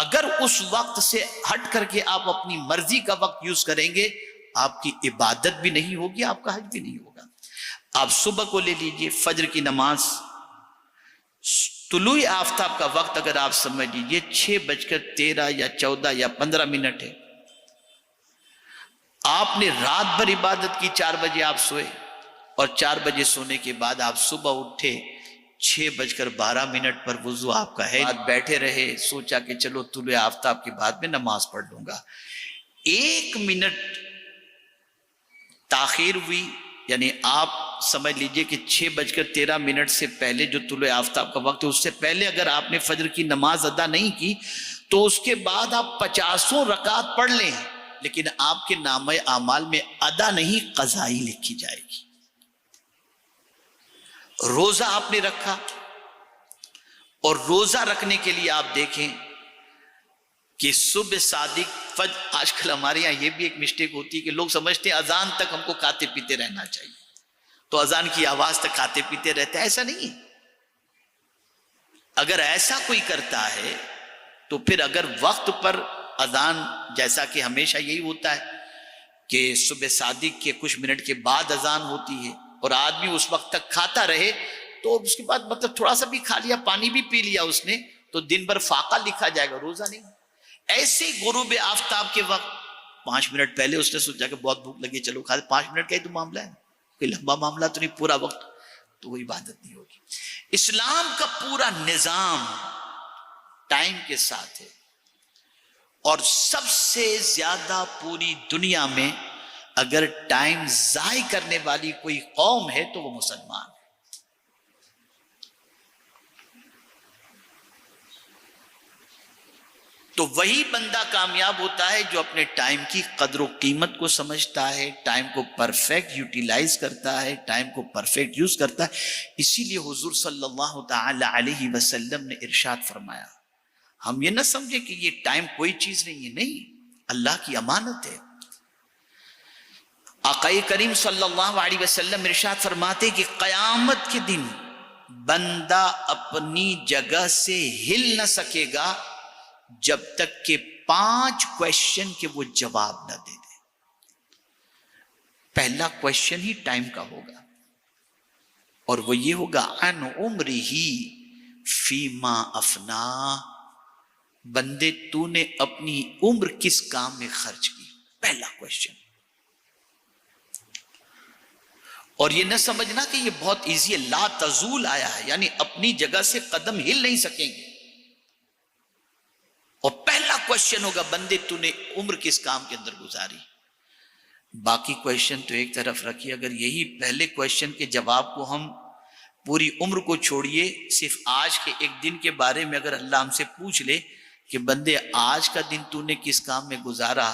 اگر اس وقت سے ہٹ کر کے آپ اپنی مرضی کا وقت یوز کریں گے، آپ کی عبادت بھی نہیں ہوگی، آپ کا حج بھی نہیں ہوگا۔ آپ صبح کو لے لیجئے، فجر کی نماز، طلوع آفتاب کا وقت اگر آپ سمجھ لیجئے 6:13 یا 14 یا 15 منٹ ہے، آپ نے رات بھر عبادت کی، 4 بجے آپ سوئے، اور 4 بجے سونے کے بعد آپ صبح اٹھے 6:12 پر، وضو آپ کا ہے، بیٹھے رہے، سوچا کہ چلو طلوع آفتاب کے بعد میں نماز پڑھ لوں گا، 1 منٹ تاخیر ہوئی، یعنی آپ سمجھ لیجئے کہ 6:13 سے پہلے جو طلوع آفتاب کا وقت ہے، اس سے پہلے اگر آپ نے فجر کی نماز ادا نہیں کی تو اس کے بعد آپ 50 رکعت پڑھ لیں، لیکن آپ کے نامہ اعمال میں ادا نہیں، قضائی لکھی جائے گی۔ روزہ آپ نے رکھا، اور روزہ رکھنے کے لیے آپ دیکھیں کہ صبح صادق فجر، آج کل ہمارے یہاں یہ بھی ایک مسٹیک ہوتی ہے کہ لوگ سمجھتے ہیں اذان تک ہم کو کھاتے پیتے رہنا چاہیے، تو اذان کی آواز تک کھاتے پیتے رہتے ہیں، ایسا نہیں ہے۔ اگر ایسا کوئی کرتا ہے تو پھر اگر وقت پر اذان، جیسا کہ ہمیشہ یہی ہوتا ہے کہ صبح صادق کے کچھ منٹ کے بعد اذان ہوتی ہے اور آدمی اس وقت تک کھاتا رہے، تو اس کے بعد مطلب تھوڑا سا بھی کھا لیا، پانی بھی پی لیا اس نے، تو دن بھر فاقہ لکھا جائے گا، روزہ نہیں۔ ایسے غروب آفتاب کے وقت 5 منٹ پہلے اس نے سوچا کہ بہت بھوک لگی، چلو کھا، 5 منٹ کا ہی تو معاملہ ہے، کوئی لمبا معاملہ تو نہیں، پورا وقت، تو وہ عبادت نہیں ہوگی۔ اسلام کا پورا نظام ٹائم کے ساتھ ہے، اور سب سے زیادہ پوری دنیا میں اگر ٹائم ضائع کرنے والی کوئی قوم ہے تو وہ مسلمان ہے۔ تو وہی بندہ کامیاب ہوتا ہے جو اپنے ٹائم کی قدر و قیمت کو سمجھتا ہے، ٹائم کو پرفیکٹ یوٹیلائز کرتا ہے، ٹائم کو پرفیکٹ یوز کرتا ہے۔ اسی لیے حضور صلی اللہ تعالی علیہ وسلم نے ارشاد فرمایا، ہم یہ نہ سمجھے کہ یہ ٹائم کوئی چیز نہیں ہے، نہیں، اللہ کی امانت ہے۔ آقا کریم صلی اللہ علیہ وسلم ارشاد فرماتے کہ قیامت کے دن بندہ اپنی جگہ سے ہل نہ سکے گا جب تک کہ 5 کویشچن کے وہ جواب نہ دے دے۔ پہلا کویشچن ہی ٹائم کا ہوگا، اور وہ یہ ہوگا عن عمرہ فیما افنا، بندے تو نے اپنی عمر کس کام میں خرچ کی، پہلا کویشچن۔ اور یہ نہ سمجھنا کہ یہ بہت ایزی ہے، لا تزول آیا ہے، یعنی اپنی جگہ سے قدم ہل نہیں سکیں گے، اور پہلا کویشچن ہوگا بندے تو نے عمر کس کام کے اندر گزاری۔ باقی کویشچن تو ایک طرف رکھیے، اگر یہی پہلے کویشچن کے جواب کو ہم پوری عمر کو چھوڑیے، صرف آج کے ایک دن کے بارے میں اگر اللہ ہم سے پوچھ لے کہ بندے آج کا دن تو نے کس کام میں گزارا،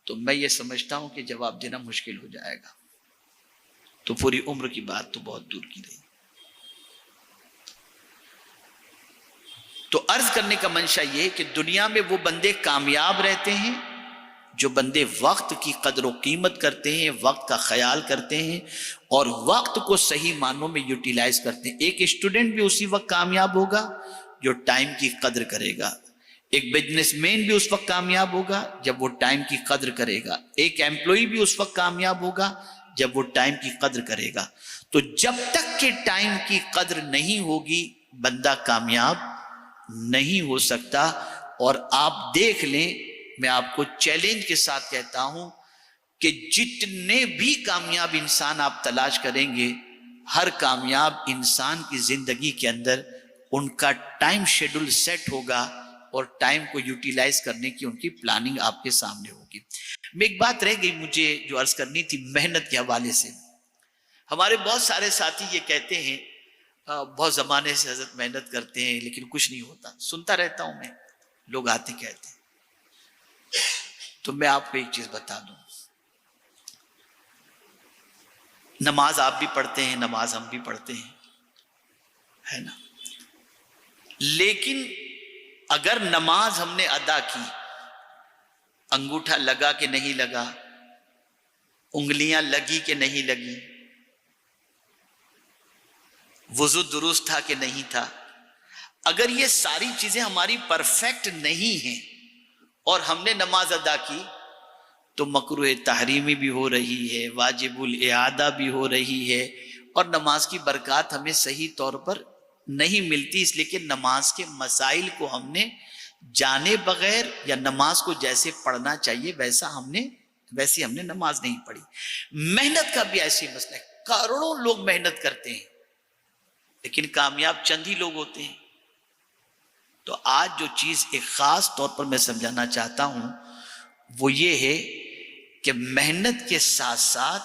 تو میں یہ سمجھتا ہوں کہ جواب دینا مشکل ہو جائے گا، تو پوری عمر کی بات تو بہت دور کی رہی۔ تو عرض کرنے کا منشا یہ کہ دنیا میں وہ بندے کامیاب رہتے ہیں جو بندے وقت کی قدر و قیمت کرتے ہیں، وقت کا خیال کرتے ہیں، اور وقت کو صحیح معنوں میں یوٹیلائز کرتے ہیں۔ ایک اسٹوڈنٹ بھی اسی وقت کامیاب ہوگا جو ٹائم کی قدر کرے گا، ایک بزنس مین بھی اس وقت کامیاب ہوگا جب وہ ٹائم کی قدر کرے گا، ایک ایمپلائی بھی اس وقت کامیاب ہوگا جب وہ ٹائم کی قدر کرے گا۔ تو جب تک کہ ٹائم کی قدر نہیں ہوگی بندہ کامیاب نہیں ہو سکتا۔ اور آپ دیکھ لیں، میں آپ کو چیلنج کے ساتھ کہتا ہوں کہ جتنے بھی کامیاب انسان آپ تلاش کریں گے، ہر کامیاب انسان کی زندگی کے اندر ان کا ٹائم شیڈول سیٹ ہوگا، اور ٹائم کو یوٹیلائز کرنے کی ان کی پلاننگ آپ کے سامنے ہوگی۔ میں ایک بات رہ گئی مجھے جو عرض کرنی تھی محنت کے حوالے سے۔ ہمارے بہت سارے ساتھی یہ کہتے ہیں بہت زمانے سے حضرت محنت کرتے ہیں لیکن کچھ نہیں ہوتا، سنتا رہتا ہوں میں، لوگ آتے کہتے ہیں۔ تو میں آپ کو ایک چیز بتا دوں، نماز آپ بھی پڑھتے ہیں، نماز ہم بھی پڑھتے ہیں، ہے نا، لیکن اگر نماز ہم نے ادا کی، انگوٹھا لگا کہ نہیں لگا، انگلیاں لگی کہ نہیں لگی، وضو درست تھا کہ نہیں تھا، اگر یہ ساری چیزیں ہماری پرفیکٹ نہیں ہیں اور ہم نے نماز ادا کی تو مکروہ تحریمی بھی ہو رہی ہے، واجب الاعادہ بھی ہو رہی ہے، اور نماز کی برکات ہمیں صحیح طور پر نہیں ملتی، اس لیے کہ نماز کے مسائل کو ہم نے جانے بغیر یا نماز کو جیسے پڑھنا چاہیے ویسی ہم نے نماز نہیں پڑھی۔ محنت کا بھی ایسی مسئلہ ہے، کروڑوں لوگ محنت کرتے ہیں لیکن کامیاب چند ہی لوگ ہوتے ہیں۔ تو آج جو چیز ایک خاص طور پر میں سمجھانا چاہتا ہوں وہ یہ ہے کہ محنت کے ساتھ ساتھ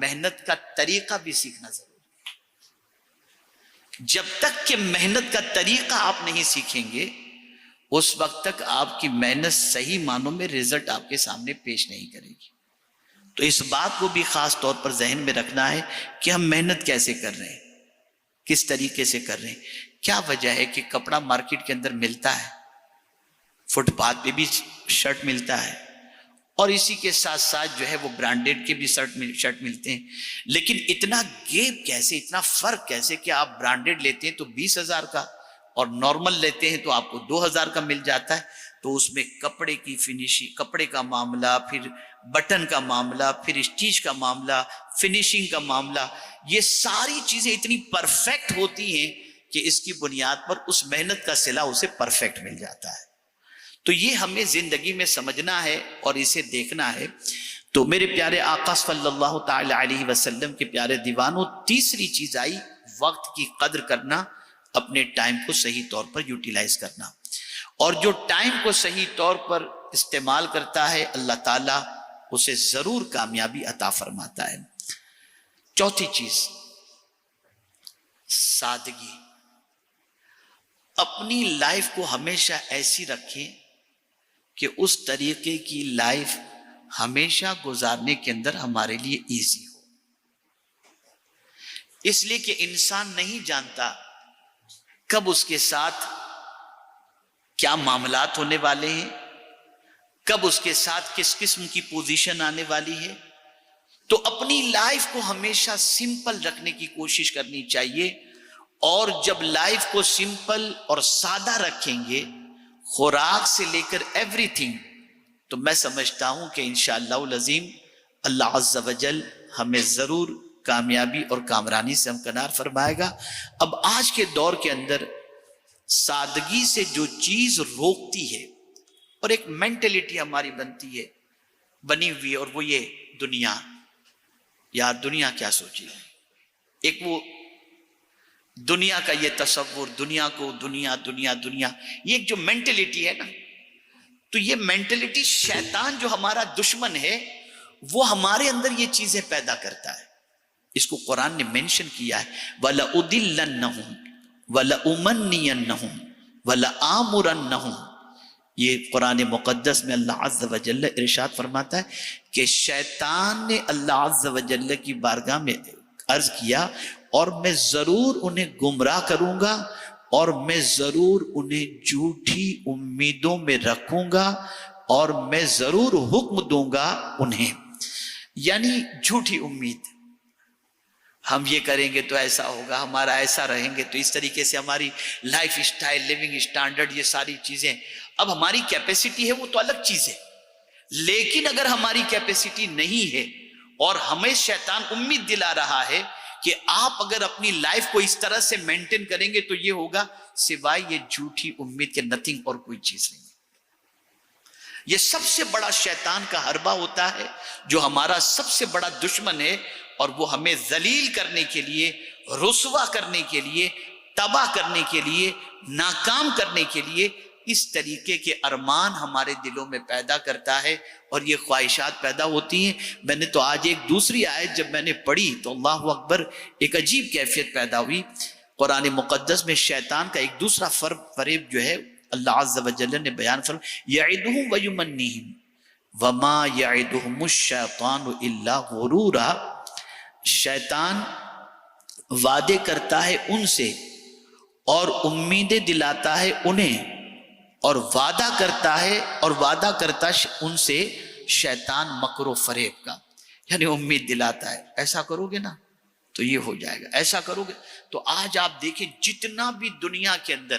محنت کا طریقہ بھی سیکھنا ضروری ہے۔ جب تک کہ محنت کا طریقہ آپ نہیں سیکھیں گے اس وقت تک آپ کی محنت صحیح معنوں میں رزلٹ آپ کے سامنے پیش نہیں کرے گی۔ تو اس بات کو بھی خاص طور پر ذہن میں رکھنا ہے کہ ہم محنت کیسے کر رہے ہیں، کس طریقے سے کر رہے ہیں۔ کیا وجہ ہے کہ کپڑا مارکیٹ کے اندر ملتا ہے، فٹ پاتھ پہ بھی شرٹ ملتا ہے، اور اسی کے ساتھ ساتھ جو ہے وہ برانڈیڈ کے بھی شرٹ ملتے ہیں، لیکن اتنا گیپ کیسے، اتنا فرق کیسے کہ آپ برانڈیڈ لیتے ہیں تو 20,000 کا اور نارمل لیتے ہیں تو آپ کو 2,000 کا مل جاتا ہے۔ تو اس میں کپڑے کی فنیشنگ، کپڑے کا معاملہ، پھر بٹن کا معاملہ، پھر اسٹیچ کا معاملہ، فنیشنگ کا معاملہ، یہ ساری چیزیں اتنی پرفیکٹ ہوتی ہیں کہ اس کی بنیاد پر اس محنت کا صلہ اسے پرفیکٹ مل جاتا ہے۔ تو یہ ہمیں زندگی میں سمجھنا ہے اور اسے دیکھنا ہے۔ تو میرے پیارے آقا صلی اللہ تعالی علیہ وسلم کے پیارے دیوانوں، تیسری چیز آئی وقت کی قدر کرنا، اپنے ٹائم کو صحیح طور پر یوٹیلائز کرنا، اور جو ٹائم کو صحیح طور پر استعمال کرتا ہے اللہ تعالیٰ اسے ضرور کامیابی عطا فرماتا ہے۔ چوتھی چیز سادگی۔ اپنی لائف کو ہمیشہ ایسی رکھیں کہ اس طریقے کی لائف ہمیشہ گزارنے کے اندر ہمارے لیے ایزی ہو، اس لیے کہ انسان نہیں جانتا کب اس کے ساتھ کیا معاملات ہونے والے ہیں، کب اس کے ساتھ کس قسم کی پوزیشن آنے والی ہے۔ تو اپنی لائف کو ہمیشہ سمپل رکھنے کی کوشش کرنی چاہیے، اور جب لائف کو سمپل اور سادہ رکھیں گے، خوراک سے لے کر ایوری تھنگ، تو میں سمجھتا ہوں کہ انشاءاللہ العظیم اللہ عز و جل ہمیں ضرور کامیابی اور کامرانی سے ہمکنار فرمائے گا۔ اب آج کے دور کے اندر سادگی سے جو چیز روکتی ہے اور ایک مینٹلٹی ہماری بنی ہوئی ہے، اور وہ یہ دنیا، یار دنیا کیا سوچے گی، ایک وہ دنیا کا یہ تصور، دنیا کو دنیا دنیا دنیا، یہ ایک جو مینٹلٹی ہے نا، تو یہ مینٹلٹی شیطان جو ہمارا دشمن ہے وہ ہمارے اندر یہ چیزیں پیدا کرتا ہے۔ اس کو قرآن نے مینشن کیا ہے، وَلَأُضِلَّنَّهُمْ وَلَأُمَنِّيَنَّهُمْ وَلَآمُرَنَّهُمْ۔ یہ قرآن مقدس میں اللہ عز و جل ارشاد فرماتا ہے کہ شیطان نے اللہ عز و جل کی بارگاہ میں عرض کیا، اور میں ضرور انہیں گمراہ کروں گا، اور میں ضرور انہیں جھوٹی امیدوں میں رکھوں گا، اور میں ضرور حکم دوں گا انہیں، یعنی جھوٹی امید، ہم یہ کریں گے تو ایسا ہوگا، ہمارا ایسا رہیں گے تو اس طریقے سے ہماری لائف اسٹائل، لیونگ اسٹینڈرڈ، یہ ساری چیزیں، اب ہماری کیپیسٹی ہے وہ تو الگ چیز ہے، لیکن اگر ہماری کیپیسٹی نہیں ہے اور ہمیں شیطان امید دلا رہا ہے کہ آپ اگر اپنی لائف کو اس طرح سے مینٹین کریں گے تو یہ ہوگا، سوائے یہ جھوٹی امید کے نتھنگ اور کوئی چیز نہیں۔ یہ سب سے بڑا شیطان کا حربہ ہوتا ہے جو ہمارا سب سے بڑا دشمن ہے، اور وہ ہمیں ذلیل کرنے کے لیے، رسوا کرنے کے لیے، تباہ کرنے کے لیے، ناکام کرنے کے لیے اس طریقے کے ارمان ہمارے دلوں میں پیدا کرتا ہے، اور یہ خواہشات پیدا ہوتی ہیں۔ میں نے تو آج ایک دوسری آیت جب میں نے پڑھی تو اللہ اکبر، ایک عجیب کیفیت پیدا ہوئی۔ قرآن مقدس میں شیطان کا ایک دوسرا فریب جو ہے اللہ عز و جل نے بیان فرمایا، یعدہم ویمنیہم وما یعدہم الشیطان الا غرورا۔ شیطان وعدے کرتا ہے ان سے اور امیدیں دلاتا ہے انہیں، اور وعدہ کرتا ان سے شیطان مکر و فریب کا، یعنی امید دلاتا ہے ایسا کرو گے نا تو یہ ہو جائے گا، ایسا کرو گے۔ تو آج آپ دیکھیں جتنا بھی دنیا کے اندر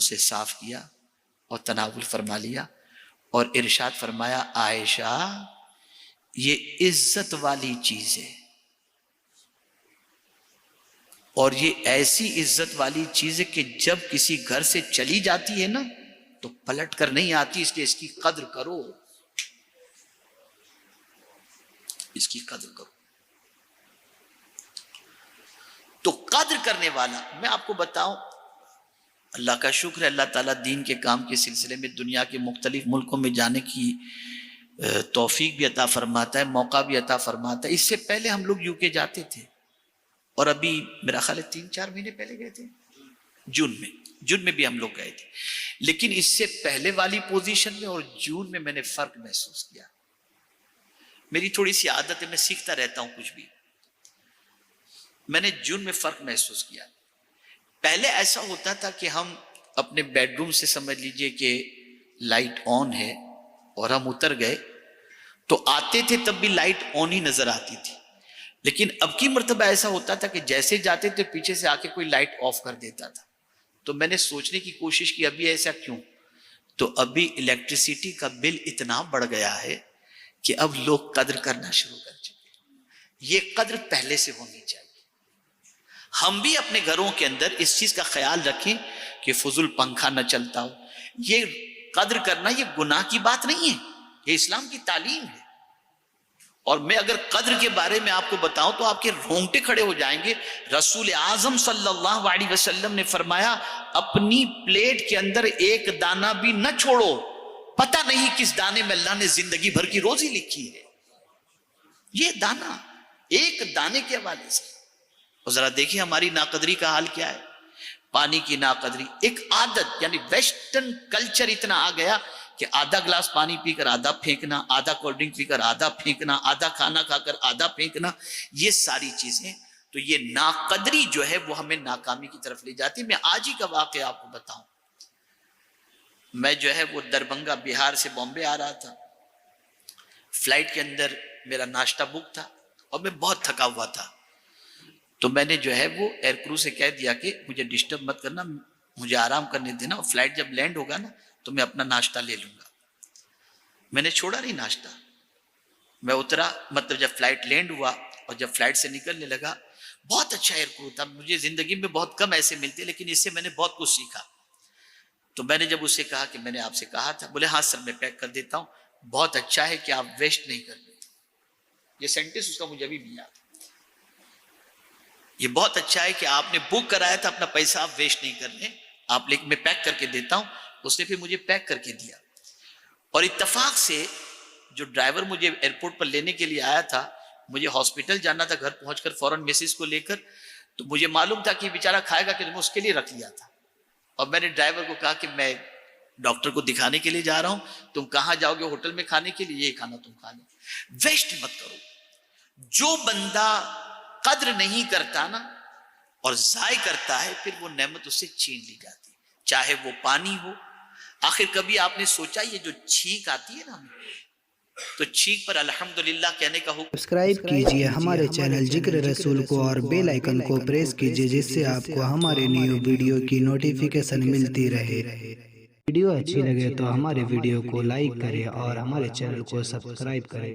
اسے صاف کیا اور تناول فرما لیا اور ارشاد فرمایا عائشہ یہ عزت والی چیز ہے اور یہ ایسی عزت والی چیز ہے کہ جب کسی گھر سے چلی جاتی ہے نا تو پلٹ کر نہیں آتی، اس لیے اس کی قدر کرو، اس کی قدر کرو۔ تو قدر کرنے والا، میں آپ کو بتاؤں، اللہ کا شکر ہے اللہ تعالیٰ دین کے کام کے سلسلے میں دنیا کے مختلف ملکوں میں جانے کی توفیق بھی عطا فرماتا ہے، موقع بھی عطا فرماتا ہے۔ اس سے پہلے ہم لوگ یو کے جاتے تھے اور ابھی میرا خیال ہے 3-4 مہینے پہلے گئے تھے، جون میں بھی ہم لوگ گئے تھے، لیکن اس سے پہلے والی پوزیشن میں اور جون میں نے فرق محسوس کیا۔ میری تھوڑی سی عادت ہے، میں سیکھتا رہتا ہوں کچھ بھی، میں نے جون میں فرق محسوس کیا۔ پہلے ایسا ہوتا تھا کہ ہم اپنے بیڈ روم سے سمجھ لیجئے کہ لائٹ آن ہے اور ہم اتر گئے تو آتے تھے تب بھی لائٹ آن ہی نظر آتی تھی، لیکن اب کی مرتبہ ایسا ہوتا تھا کہ جیسے جاتے تھے پیچھے سے آ کے کوئی لائٹ آف کر دیتا تھا۔ تو میں نے سوچنے کی کوشش کی ابھی ایسا کیوں، تو ابھی الیکٹریسٹی کا بل اتنا بڑھ گیا ہے کہ اب لوگ قدر کرنا شروع کر چکے۔ یہ قدر پہلے سے ہونی چاہیے۔ ہم بھی اپنے گھروں کے اندر اس چیز کا خیال رکھیں کہ فضول پنکھا نہ چلتا ہو۔ یہ قدر کرنا یہ گناہ کی بات نہیں ہے، یہ اسلام کی تعلیم ہے۔ اور میں اگر قدر کے بارے میں آپ کو بتاؤں تو آپ کے رونگٹے کھڑے ہو جائیں گے۔ رسول اعظم صلی اللہ علیہ وسلم نے فرمایا اپنی پلیٹ کے اندر ایک دانہ بھی نہ چھوڑو، پتہ نہیں کس دانے میں اللہ نے زندگی بھر کی روزی لکھی ہے۔ یہ دانہ ایک دانے کے حوالے سے، اور ذرا دیکھیں ہماری ناقدری کا حال کیا ہے۔ پانی کی ناقدری ایک عادت، یعنی ویسٹرن کلچر اتنا آ گیا کہ آدھا گلاس پانی پی کر آدھا پھینکنا، آدھا کولڈ ڈرنک پی کر آدھا پھینکنا، آدھا کھانا کھا کر آدھا پھینکنا، یہ ساری چیزیں، تو یہ ناقدری جو ہے وہ ہمیں ناکامی کی طرف لے جاتی ہے۔ میں آج ہی کا واقعہ آپ کو بتاؤں، میں جو ہے وہ دربھنگہ بہار سے بامبے آ رہا تھا، فلائٹ کے اندر میرا ناشتہ بک تھا اور میں بہت تھکا ہوا تھا، تو میں نے جو ہے وہ ایئر کرو سے کہہ دیا کہ مجھے ڈسٹرب مت کرنا، مجھے آرام کرنے دینا، اور فلائٹ جب لینڈ ہوگا نا تو میں اپنا ناشتہ لے لوں گا۔ میں نے چھوڑا نہیں ناشتہ، میں اترا، مطلب جب فلائٹ لینڈ ہوا اور جب فلائٹ سے نکلنے لگا، بہت اچھا ایئر کرو تھا، مجھے زندگی میں بہت کم ایسے ملتے، لیکن اس سے میں نے بہت کچھ سیکھا۔ تو میں نے جب اس سے کہا کہ میں نے آپ سے کہا تھا، بولے ہاں سر میں پیک کر دیتا ہوں، بہت اچھا ہے کہ آپ ویسٹ نہیں کر دیتے۔ یہ سینٹنس اس کا مجھے ابھی بھی یاد ہے، یہ بہت اچھا ہے کہ آپ نے بک کرایا تھا، اپنا پیسہ آپ ویسٹ نہیں کر رہے، آپ لے میں پیک کر کے دیتا ہوں۔ اس نے پھر مجھے پیک کر کے دیا، اور اتفاق سے جو ڈرائیور مجھے ایئرپورٹ پر لینے کے لیے آیا تھا، مجھے ہاسپٹل جانا تھا، گھر پہنچ کر فوراً میسز کو لے کر، تو مجھے معلوم تھا کہ بیچارہ کھائے گا کہ میں اس کے لیے رکھ لیا تھا، اور میں نے ڈرائیور کو کہا کہ میں ڈاکٹر کو دکھانے کے لیے جا رہا ہوں، تم کہاں جاؤ گے ہوٹل میں کھانے کے لیے، یہ کھانا تم کھا لو، ویسٹ مت کرو۔ جو بندہ قدر نہیں کرتا نا اور ضائع کرتا ہے، پھر وہ نعمت اس سے چھین لی جاتی ہے، چاہے وہ پانی ہو۔ آخر کبھی آپ نے سوچا یہ جو چھینک آتی ہے نا، تو چھینک پر الحمدللہ کہنے کا حکم۔ سبسکرائب کیجئے ہمارے چینل ذکر رسول کو اور بیل آئیکن کو پریس کیجئے، جس سے آپ کو ہمارے نیو ویڈیو کی نوٹیفیکیشن ملتی رہے۔ ویڈیو اچھی لگے تو ہمارے ویڈیو کو لائک کریں اور ہمارے چینل کو سبسکرائب کریں۔